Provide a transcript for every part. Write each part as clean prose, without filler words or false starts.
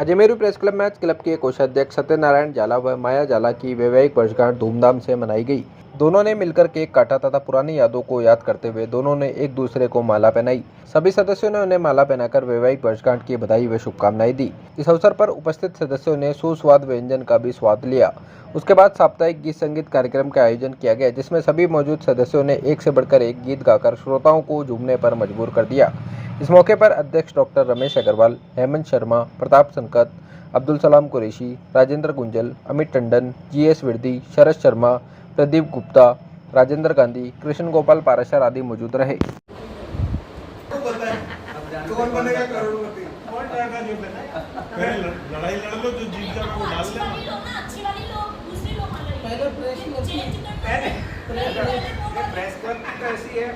अजमेरू press club में आज club के कोषाध्यक्ष सत्यनारायण जाला व माया जाला की वैवाहिक वर्षगांठ धूमधाम से मनाई गई। दोनों ने मिलकर केक काटा तथा पुरानी यादों को याद करते हुए दोनों ने एक दूसरे को माला पहनाई। सभी सदस्यों ने उन्हें माला पहनाकर वैवाहिक वर्षगांठ की बधाई व शुभकामनाएं दी। इस अवसर पर उपस्थित सदस्यों ने सुस्वाद व्यंजन का भी स्वाद लिया। उसके बाद साप्ताहिक गीत संगीत कार्यक्रम का आयोजन किया गया, जिसमें सभी मौजूद सदस्यों ने एक से बढ़कर एक गीत गाकर श्रोताओं को झूमने पर मजबूर कर दिया। इस मौके पर अध्यक्ष डॉक्टर रमेश अग्रवाल, हेमंत शर्मा, प्रताप संकत, अब्दुल सलाम कुरैशी, राजेंद्र गुंजल, अमित टंडन, जीएस विर्दी, शरद शर्मा, प्रदीप गुप्ता, राजेंद्र गांधी, कृष्ण गोपाल पाराशर आदि मौजूद रहे। कौन बनेगा करोड़पति? कौन जाएगा लड़ाई लड़ लो, जो जीत जाए वो डाल लेना। अच्छी वाली लोग दूसरी लोग मान लेंगे। पहले प्रेस क्लब प्रेस क्लब कैसी है?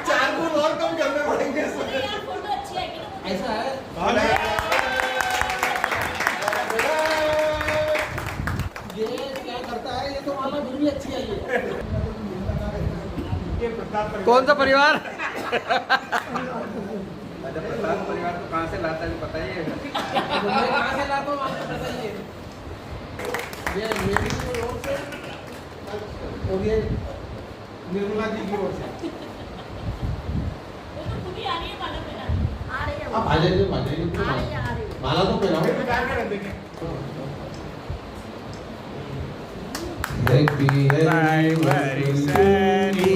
चार गुण और कम करने पड़ेंगे। यार फोटो अच्छी है कि नहीं? ऐसा है। ये क्या करता है? ये तो माला फिर भी अच्छी आई है। कौन सा परिवार? अच्छा, प्रताप परिवार तो कहाँ से लाता है पता ही है। कहाँ से लाता हूँ आपको पता ही है। ये मेरी ओर से और ये निर्मला जी की ओर से। वो तो खुद ही आ रही है माला पहनाने। आ रही है। आप आ जाइए माला तो पहनाओ। Happy anniversary,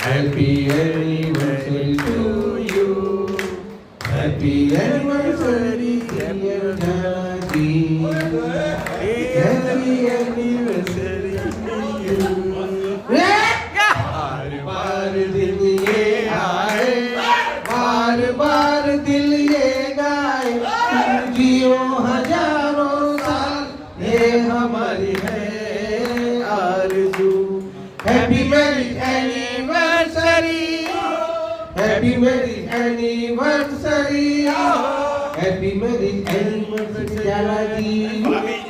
happy anniversary to you, happy anniversary dear Jhanki, happy anniversary to you. बार दिल ये आए, बार दिल ये गाए, जियो हजारों साल ये हमारी है आरज़ू। Happy marriage anniversary, happy marriage anniversary, happy marriage anniversary जाला जी,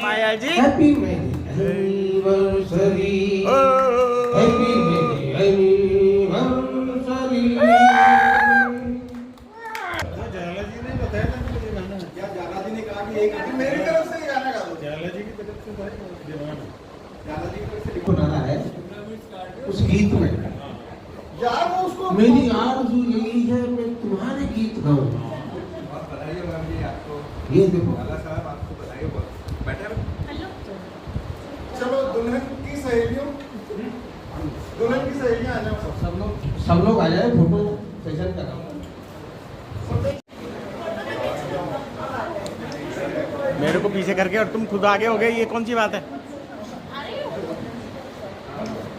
माया जी, happy marriage anniversary, happy marriage anniversary। जयला जी ने बताया था मुझे गाना। क्या जयला जी ने कहा कि एक मेरी तरफ से गाना गा दो। जयला जी की तरफ से दीवाना। जयला जी की तरफ से बनाना है उस गीत में। यार वो उसको मेरी आरज़ू यही है मैं तुम्हारे गीत गाऊं। बहुत बधाई हो मैम जी आपको। ये देखो लाला साहब आपको बधाई हो। बैठे रहो। हेलो। चलो दुल्हन की सहेलियों आ जाओ। सब लोग आ जाए, फोटो सेशन कराओ। मेरे को पीछे करके और तुम खुद आगे हो गए, ये कौन सी बात है?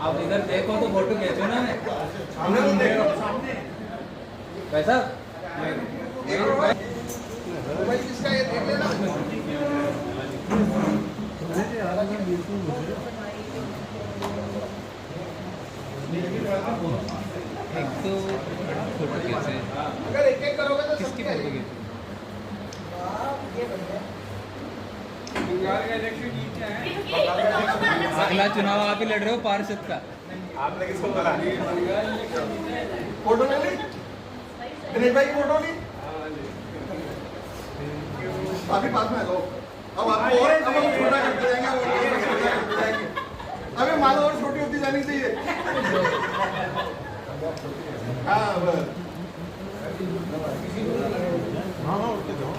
आप इधर देखो तो फोटो खींचो ना। सामने तो देखो। कैसा? मोबाइल किसका ये देख लेना। एक तो फोटो खींचे। अगर एक एक करोगे तो किसकी सबकी फोटो खींचे? अगला चुनाव आप ही लड़ रहे हो पार्षद का। आपने किसको बोला? फोटो ले ली? दिनेश भाई की फोटो ली? अभी पास में आ जाओ। अब आपको और अब हम छोटा करते जाएंगे और छोटा करते जाएंगे। अबे माला और छोटी होती जानी चाहिए। हाँ बस। हाँ हाँ उठते जाओ।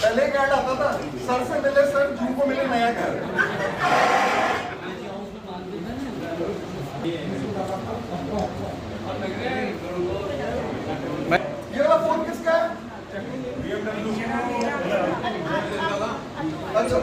पहले कार्ड आता था, सर से मिले सर, जू को मिले नया कार्ड। ये वाला फोन किसका है? अच्छा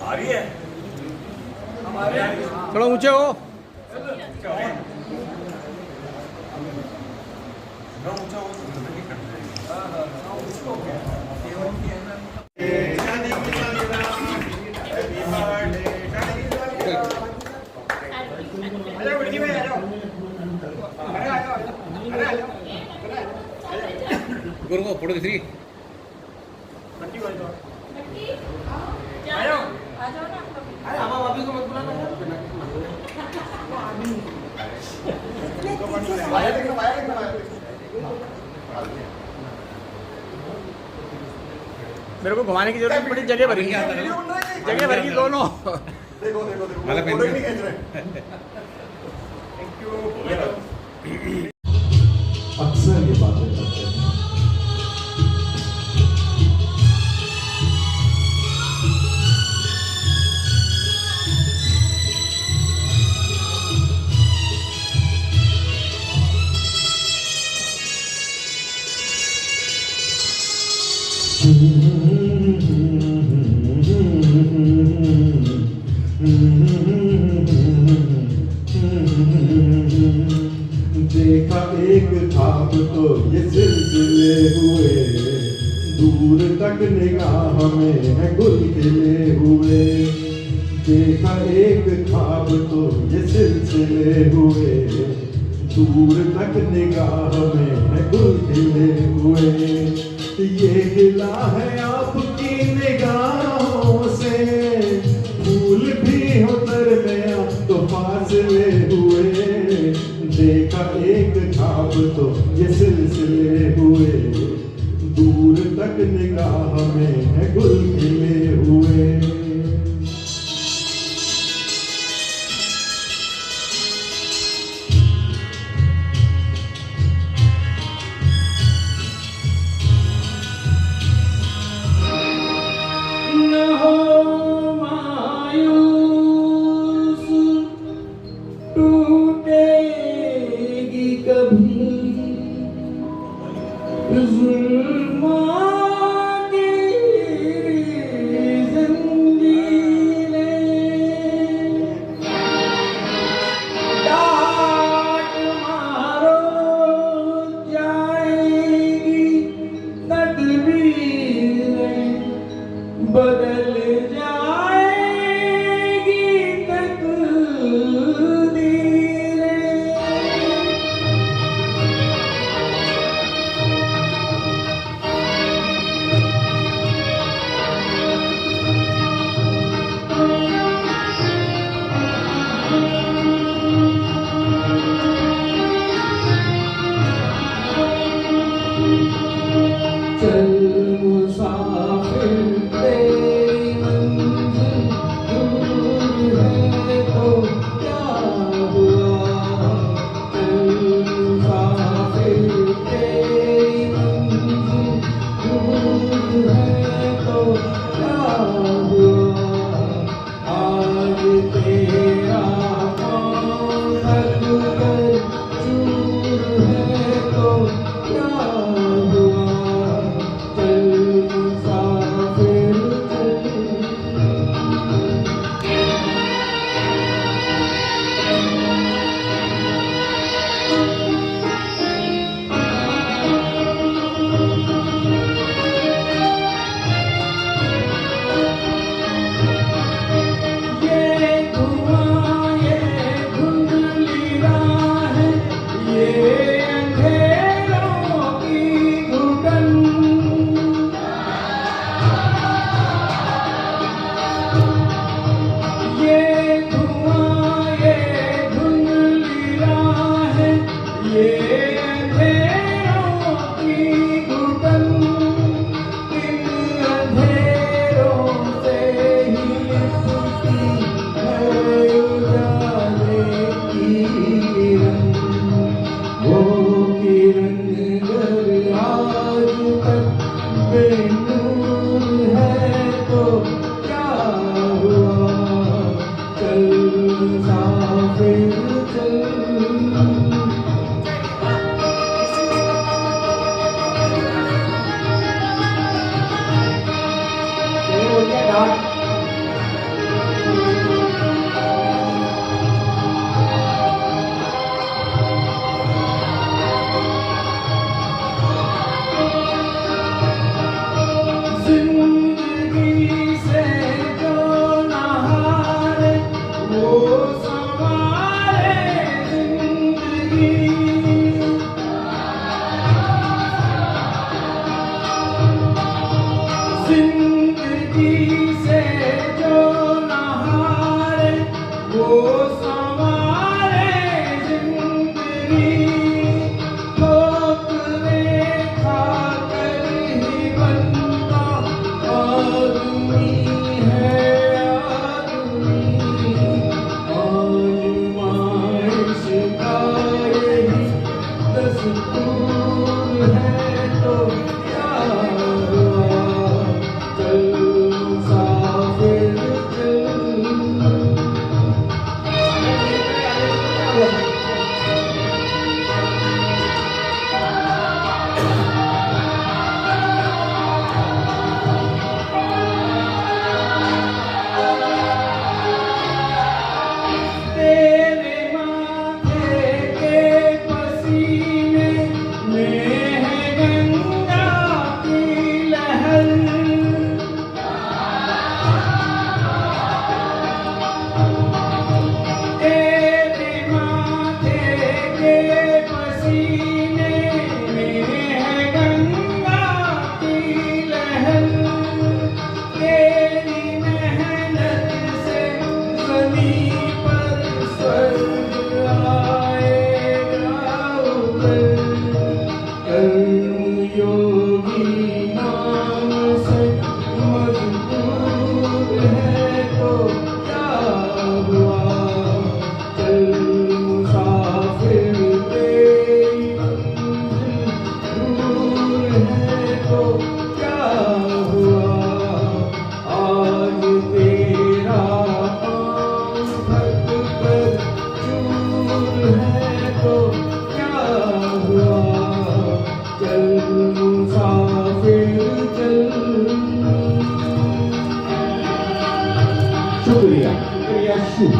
आ रही है थोड़ा ऊंचे हो। गुरु को फोटो दिख रही आ जाओ ना अभी को मत बुलाना। मेरे को घुमाने की जरूरत पड़ी, जगह भरी, जगह भरी दोनों। देखो देखो देखो वाला फोटो पेन नहीं खींच रहे। Thank you. अक्सर ये बातें करते हैं। देखा एक ख्वाब तो ये सिलसिले हुए, दूर तक निगाह में है गुल खिले हुए। देखा एक ख्वाब तो ये सिलसिले हुए, दूर तक निगाह में है गुल खिले हुए। ये गिला है आपकी निगाहों से, फूल भी हो दरमिया तो फासले हुए। देखा एक ख्वाब तो ये सिलसिले हुए, दूर तक निगाह में है गुल खिले हुए। बदल जाएगी चल मुसाफिर तेरी जिंदगी से जो नहारे वो संवारे जिंदगी ठोकरे खाकर ही बनता आदमी है आदमी आजमाइश का यही दस्तूर है तो क्या हुआ चल मुसाफिर चल तेरे माथे के पसीने में है गंगा की लहर तेरे माथे के पसीने में है गंगा की लहर तेरी मेहनत से ज़मीं पर स्वर्ग आएगा उतर कर्मयोगी नाम से मजबूर है तो क्या हुआ चल मुसाफिर तेरी मंजिल दूर है तो क्या हुआ आज तेरा पाँव थक कर चूर है तो क्या हुआ चल मुसाफिर चल शुक्रिया शुक्रिया शुभ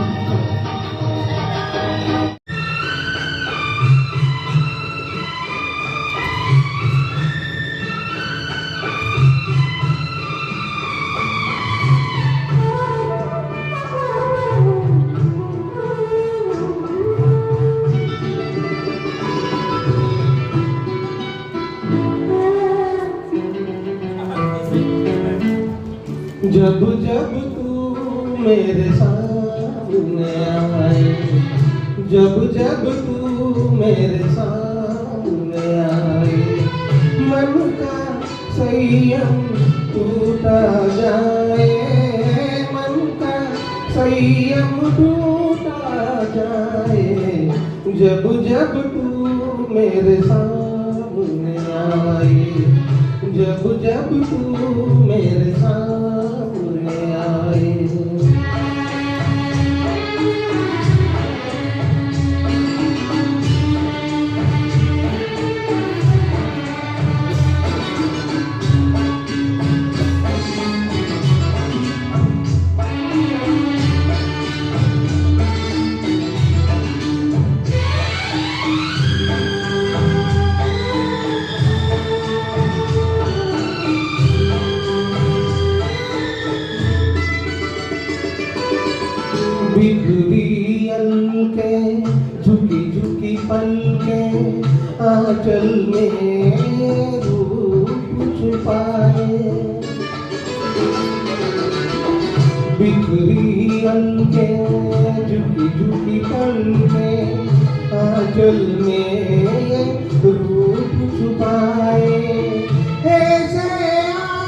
जब जब तू मेरे सामने आए जब जब तू मेरे सामने आए मन का संयम टूटा जाए मन का संयम टूटा जाए जब जब तू मेरे सामने आए जब जब तू मेरे सामने आए बिखरी अलके झुकी झुकी पलके आंचल में रूप छुपाए बिखरी अलके झुकी झुकी पलके आंचल में रूप छुपाए ऐसे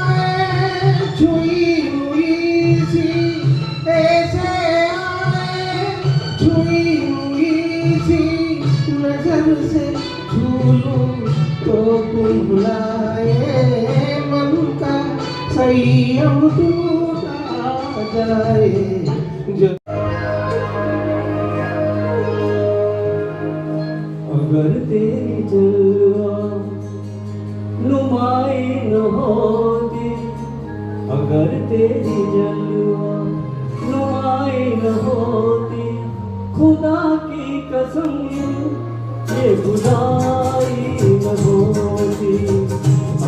आए छुई हुई सी ऐसे छुई हुई सी नजर से झूलूं तो बुलाए मन का संयम टूटा जाए जब अगर तेरी जलवा नुमाई न होती अगर तेरी जलवा नुमाई न होती खुदा की कसम ये खुदाई न होती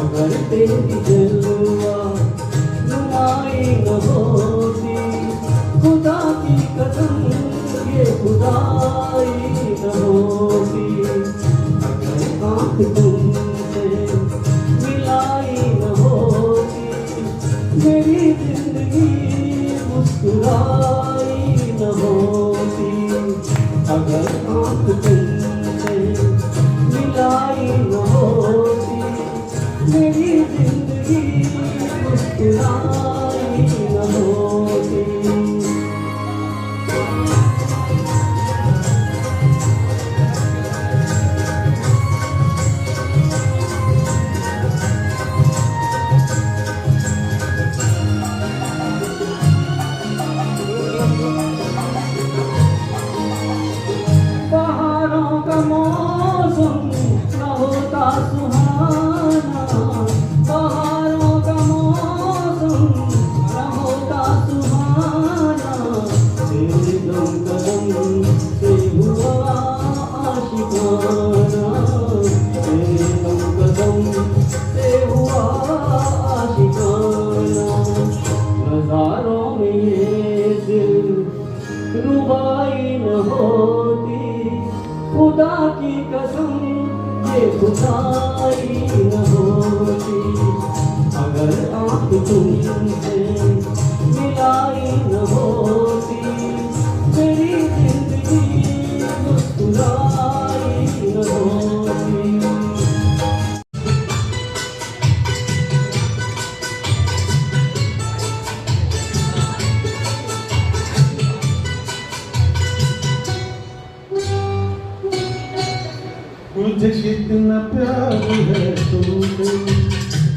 अगर तेरी जलवा नुमाई न होती खुदा की कसम ये खुदाई न होती अगर आँख तुमसे मिलाई न होती मेरी जिंदगी मुस्कुराई न होती अगर आँख तुमसे मिलाई न होती मेरी जिंदगी मुस्कुराई न होती बहारों का मौसम न होता सुहाना बहारों का मौसम न होता सुहाना तेरे दम कदम से हुआ आशिकाना तेरे दम कदम से हुआ आशिकाना नज़ारों में ये दिल रुबाई न होती खुदा की कसम ये खुदाई न होती अगर आँख तुमसे मिलाई न होती मेरी जिंदगी मुस्कुराई न होती मुझे कितना प्यार है तुमसे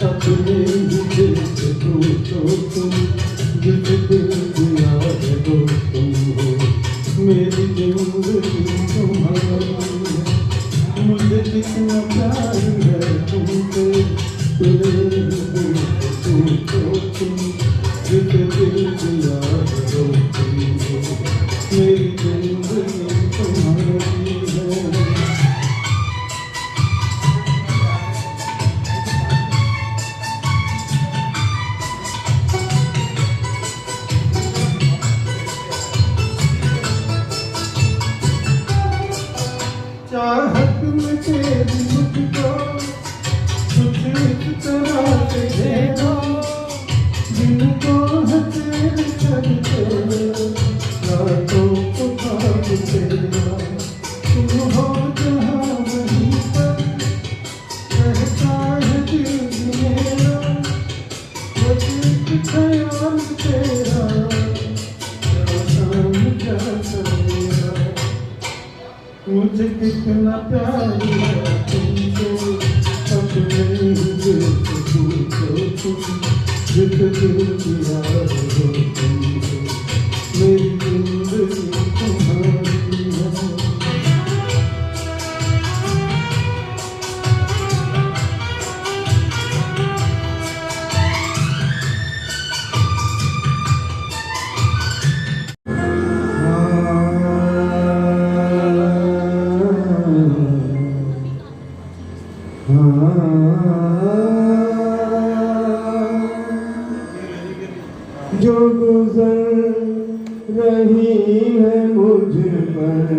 अपने ही दिल से पूछो तुम जिस दिल दिया है वो तुम हो मेरी जिंदगी तुम्हारी है मुझे कितना प्यार है तुमसे अपने ही दिल से पूछो तुम जिस दिल दिया है वो तुम हो मेरी जिंदगी तुम्हारी है चाहत में तेरी मुझको कुछ इस तरह से दे दो जिनको है तेरे चलते रातों को खाब तेरा तुम हो जहाँ वहीं पर रहता है दिल मेरा बस एक ख्याल तेरा शाम जाता मेरा मुझे कितना प्यार है तुमसे अपने ही दिल से पूछो तुम जिस दिल दिया है वो तुम हो मेरी जिंदगी तुम्हारी है जो गुजर रही है मुझ पर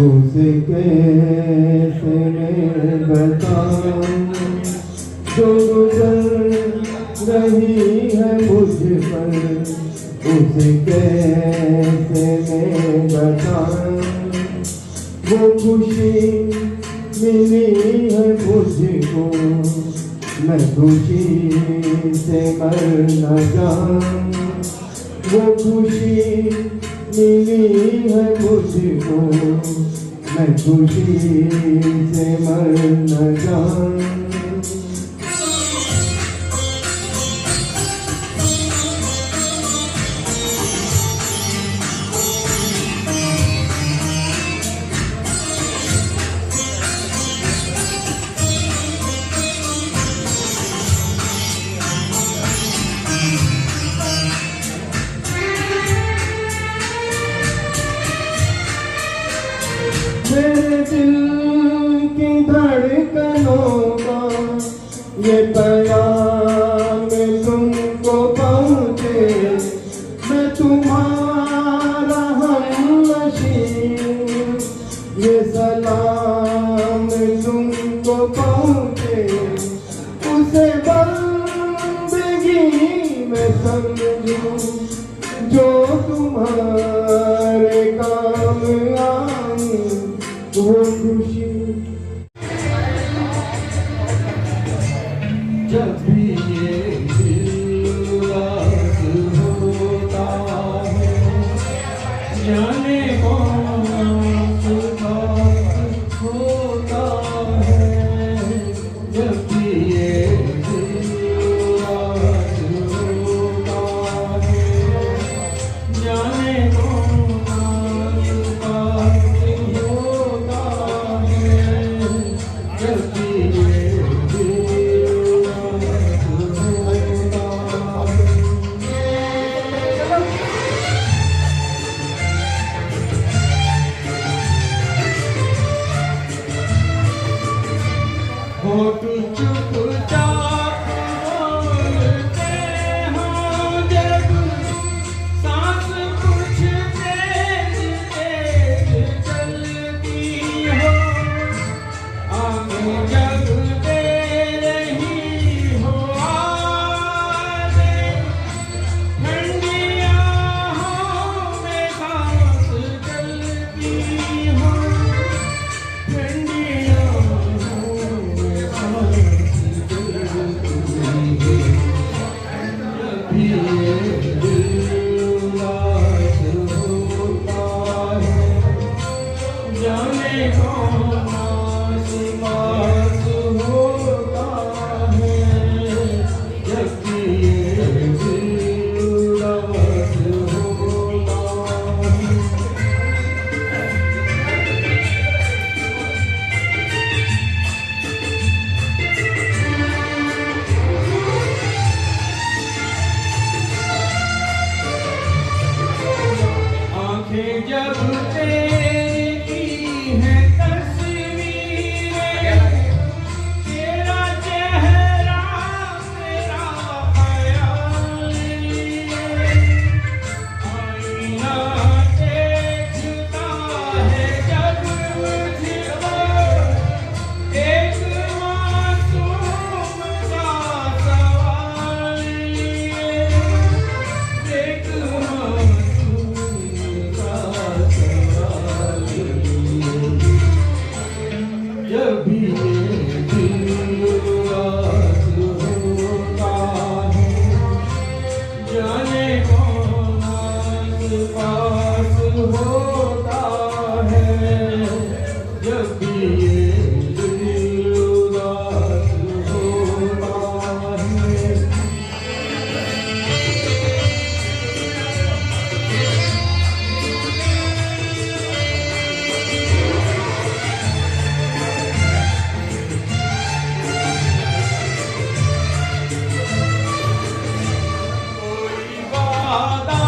उसे कैसे मैं बताऊं जो गुजर रही है मुझ पर उसे कैसे मैं बताऊं वो खुशी मिली है मुझको मैं खुशी से मर न जाऊं वो खुशी मिली है मुझको मैं खुशी से मर न जाऊं मेरे दिल की धड़कनों का समझूं जो तुम्हारे काम आए वो खुशी। जब भी ये दिल उदास होता है जाने कौन सा होता है। जब भी ये दिल उदास होता है जाने कौन सा होता है। जब भी ये दिल उदास होता है। होठ चुपचाप बोलते हो जब सांस कुछ तेज तेज चलती हो। आंखें जब दे रही हो आवाज़ें ठंडी आहों में सांस चलती हो। ठंडी आहों में सांस चलती है। जब भी ये दिल उदास होता है जाने कौन आस-पास होता है। जब भी ये दिल उदास होता है। आंखें जब तेरी हैं तस्वीरें तेरा चेहरा मेरा ख्याल आईना देखता है जब मुझको एक मासूम सा सवाल एक मासूम सा सवाल। जब भी ये दिल उदास होता है जाने कौन आस-पास होता है। जब भी ये दिल उदास होता है। कोई वादा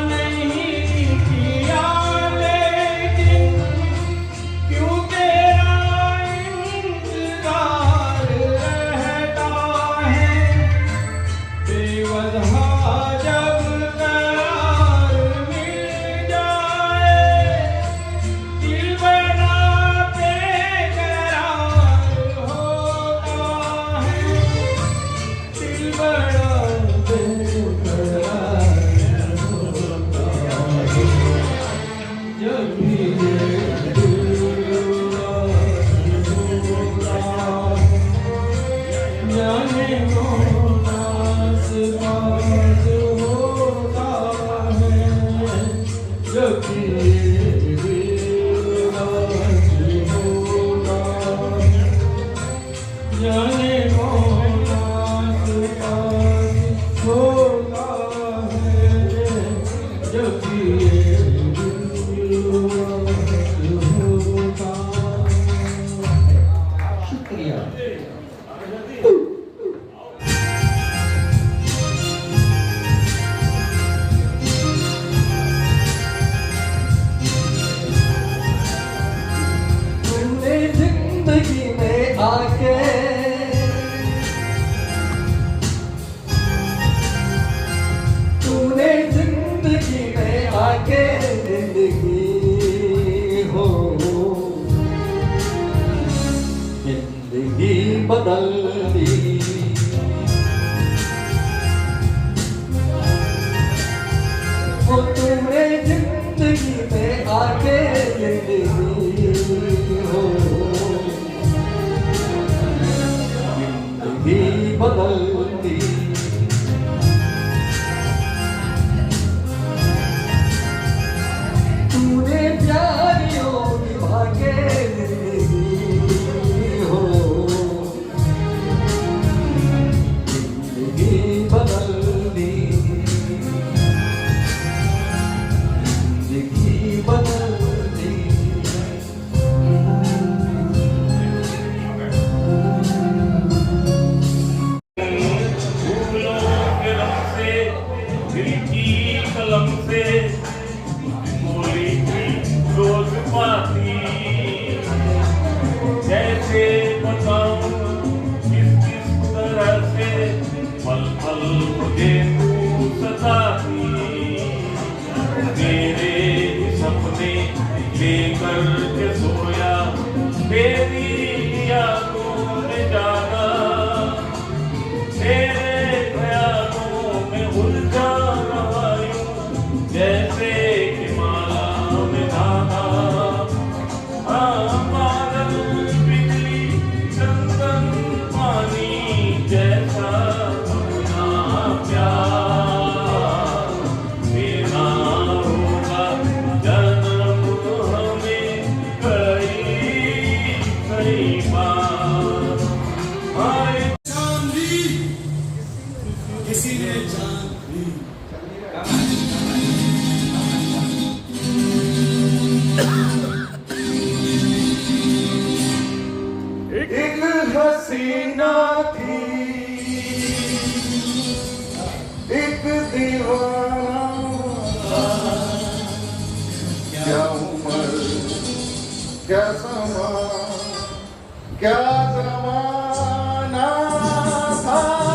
नहीं किया लेकिन क्यों तेरा इंतजार रहता है। बेवजह जब करार मिल जाए दिल बड़ा बेकरार होता है। दिल बड़ा बेकरार होता है। जब भी ये दिल उदास होता है जाने कौन आस-पास होता है। जब भी ये दिल उदास होता है जाने कौन आस-पास होता है। जब भी ये दिल उदास होता है। शुक्रिया। तुमने जिंदगी में आके तूने जिंदगी में आके जिंदगी हो जिंदगी बदल दी। किसी ने जान ली एक हसीना थी एक दीवाना क्या उम्र क्या समा क्या जमाना था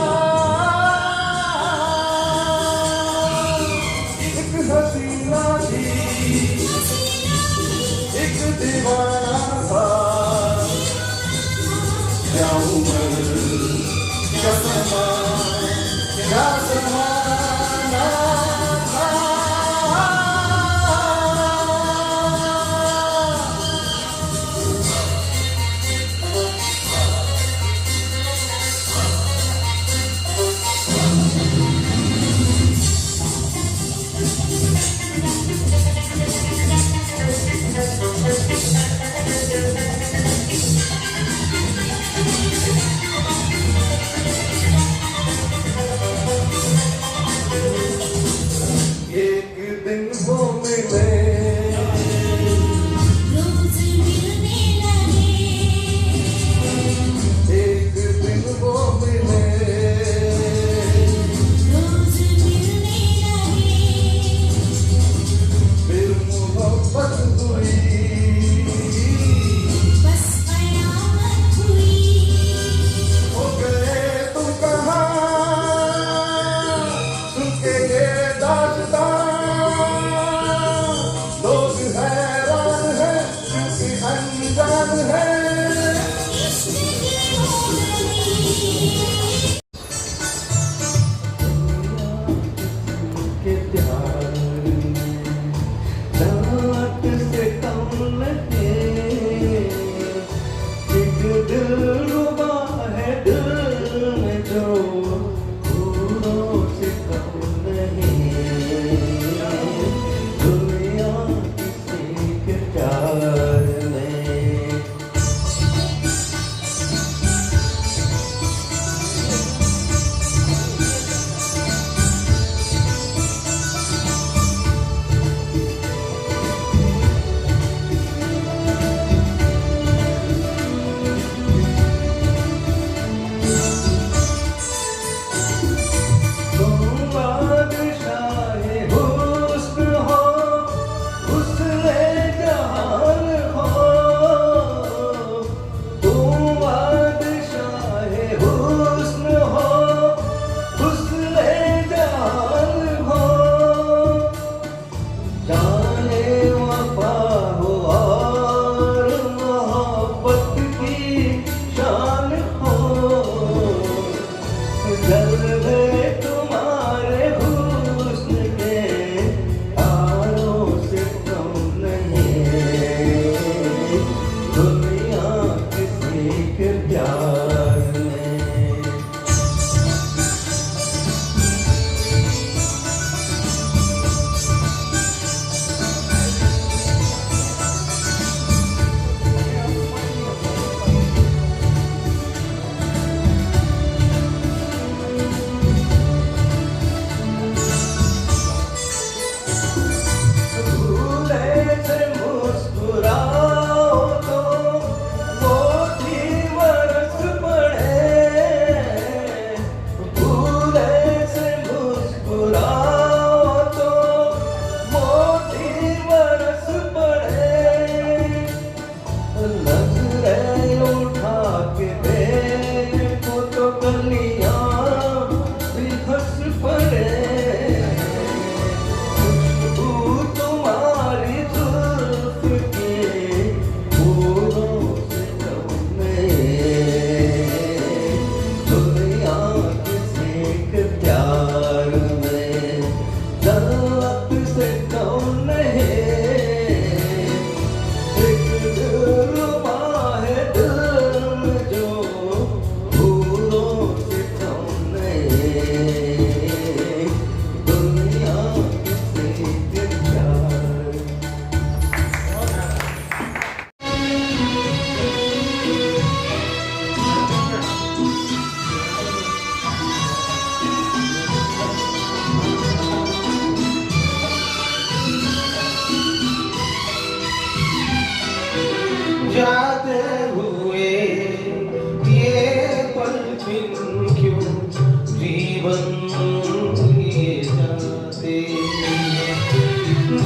जीवन लिए जाते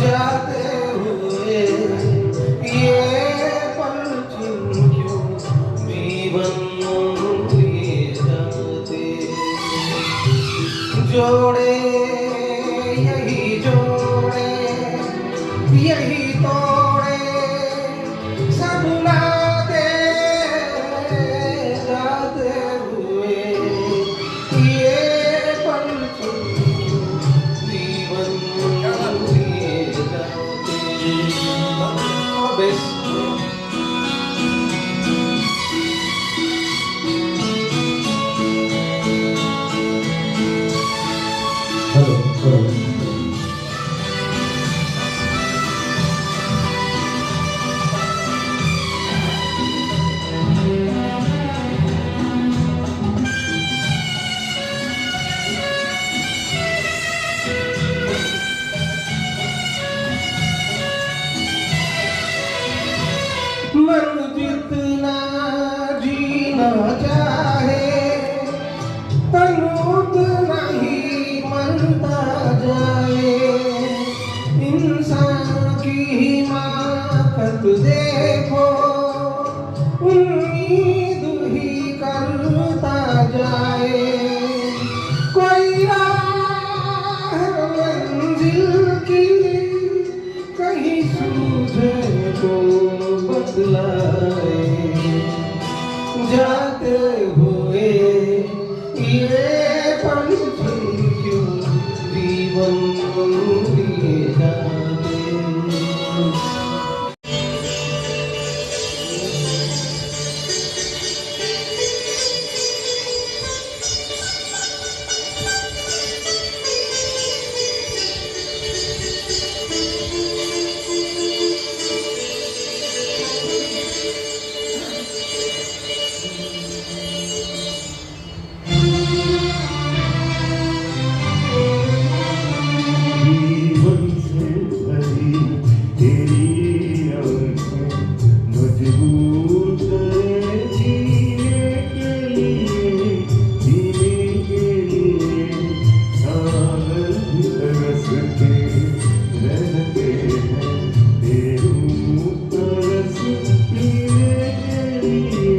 जाते हुए ये पल क्यों जीवन लिए जाते जोड़े यही जोड़े यही तोड़े सब नाते जाते हुए ये पल क्यों जीवन लिए जाते बेस्ट मन जितना जीना चाहे तन उतना ही मरता जाए इंसान की हिमाकत देखो उम्मीद ही करता जाए कोई राह मंजिल की कहीं सूझे तो बतलाए जाते हुए ये पल क्यों जीवन लिए जाते जीवन से भरी तेरी आँखें मजबूर है जीने के लिए सागर तरसते रहते हैं तेरू तरस पीने के लिए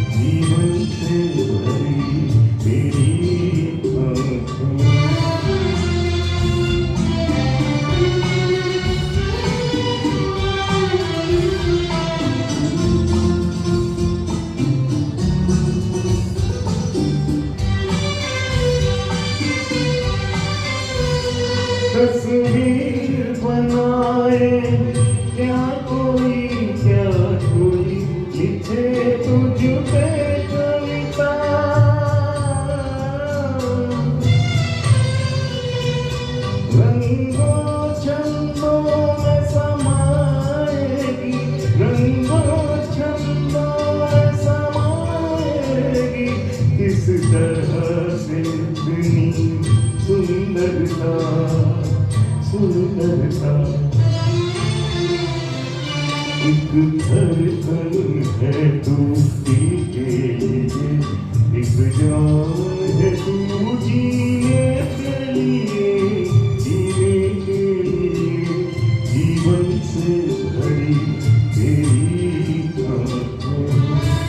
जीवन से भरी तेरी आँखें तस्वीर बनाए क्या कोई लिखे तुझ पे कविता रंगों छंदों में समाएगी रंगों छंदों में समाएगी किस तरह से इतनी सुंदरता एक धड़कन है तू के लिए एक जान है तू जीने के लिए जीवन से भरी तेरी आँखें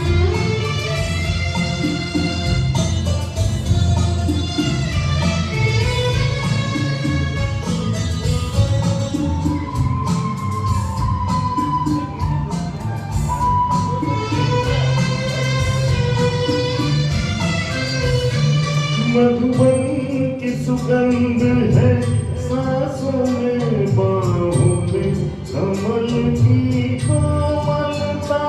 मधुबन की सुगंध है सांसों में बाहों में कमल की कोमलता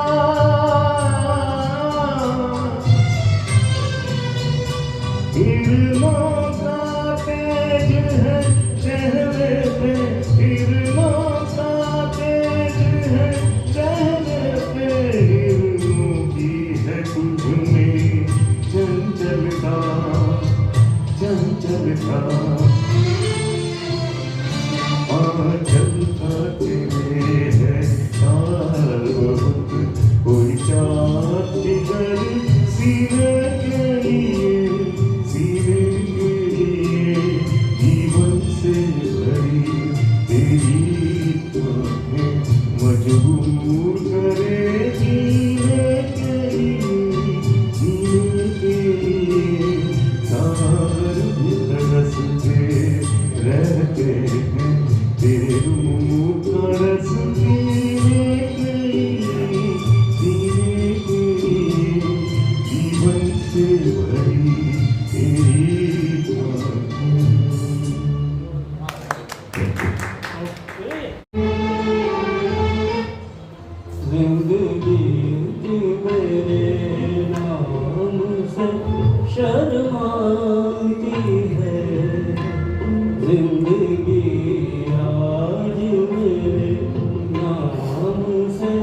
हिरणों का तेज है चेहरे पे हिरणों का तेज है चेहरे पे हिरणों की है तुझ में चंचलता चलता तेरे है तार बहुत कोई चाँद जिगर सीने के से भरी तेरी बातें। जिंदगी मेरे नाम से शर्माती है, जिंदगी आज मेरे नाम से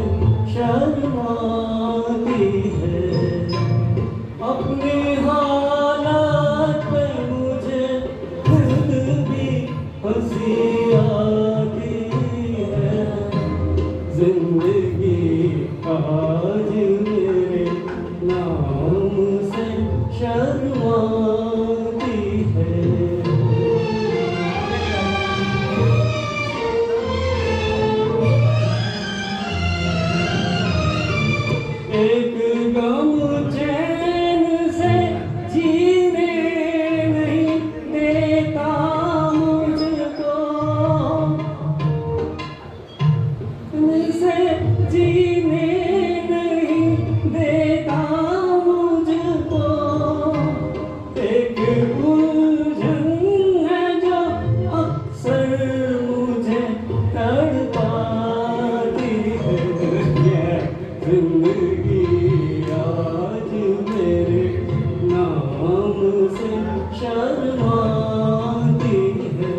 शर्माती है। अपने हालात पे मुझे खुद भी हंसी आती है, जिंदगी आज मेरे नाम से शर्माती है। एक गम चैन से जीने नहीं देता मुझको, से जीने नहीं देता मुझको। एक उलझन है जो अक्सर मुझे तड़पाती है, जिंदगी आज मेरे नाम से शर्माती है।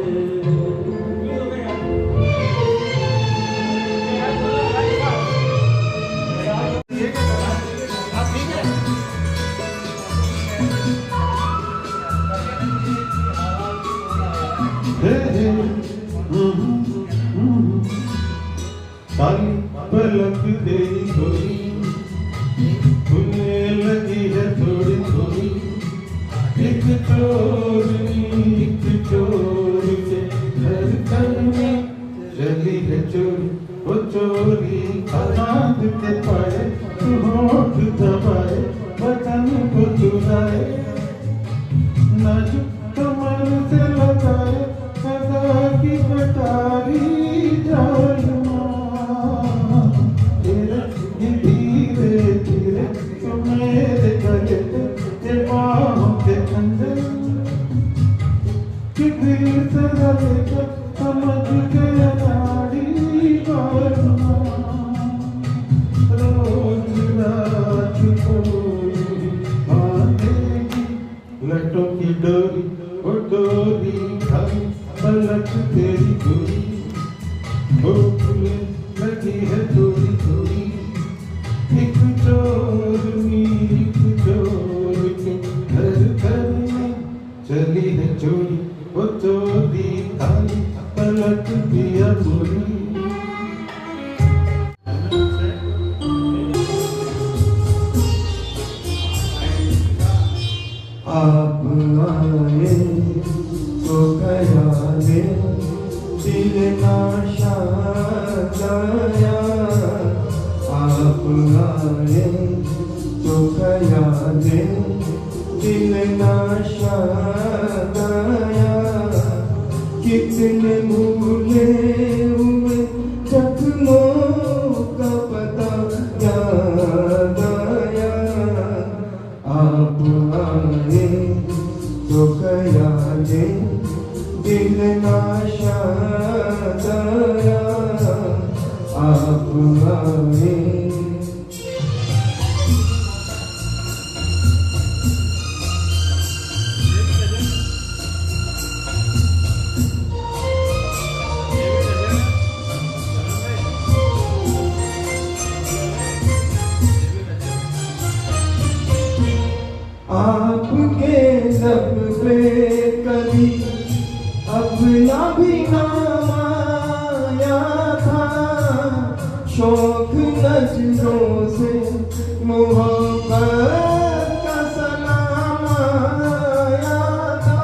काली पलक तेरी थोड़ी खुलने लगी है थोड़ी थोड़ी, एक चोर के घर करने चली है चोरी। वो चोरी चांद के पाए होठ दबाए बदन को चुराए, नाजुक कमर से लगाए सदा की कटारी जालमा। धीरे धीरे तो मेरे गले के बाहों के अंदर कि दिल से लेकर समझ गया नाड़ी जालमा। रोज रात को बांधेगी लटों की डोरी, वो डोरी खाली पलक तेरी गोरी। वो खुले लगी है थोड़ी थोड़ी, एक चोर के घर करने चली है चोरी। वो चोरी खाली पलक दिया गोरी। आप आए तो ख्याले दिल नाशा गया, आप आए तो ख्याले दिल नाशा गया। कितने भूले हुए जख्मों का पता याद आया, आप आए तो ख्याले दिल नाशा गया, आप आए। आपके लब पे कभी अपना भी नाम आया था, शौक नजरों से मोहब्बत का सलाम आया था।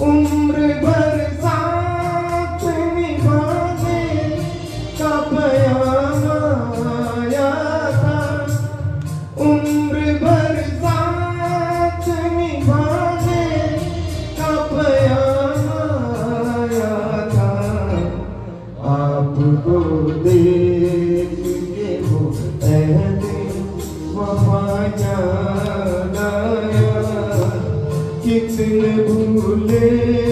उम्र भर साथ निभाने का प्यार आया था, उम्र भर साथ निभाने का प्यार आया था। आपको देख के वो वफा याद कितने भूले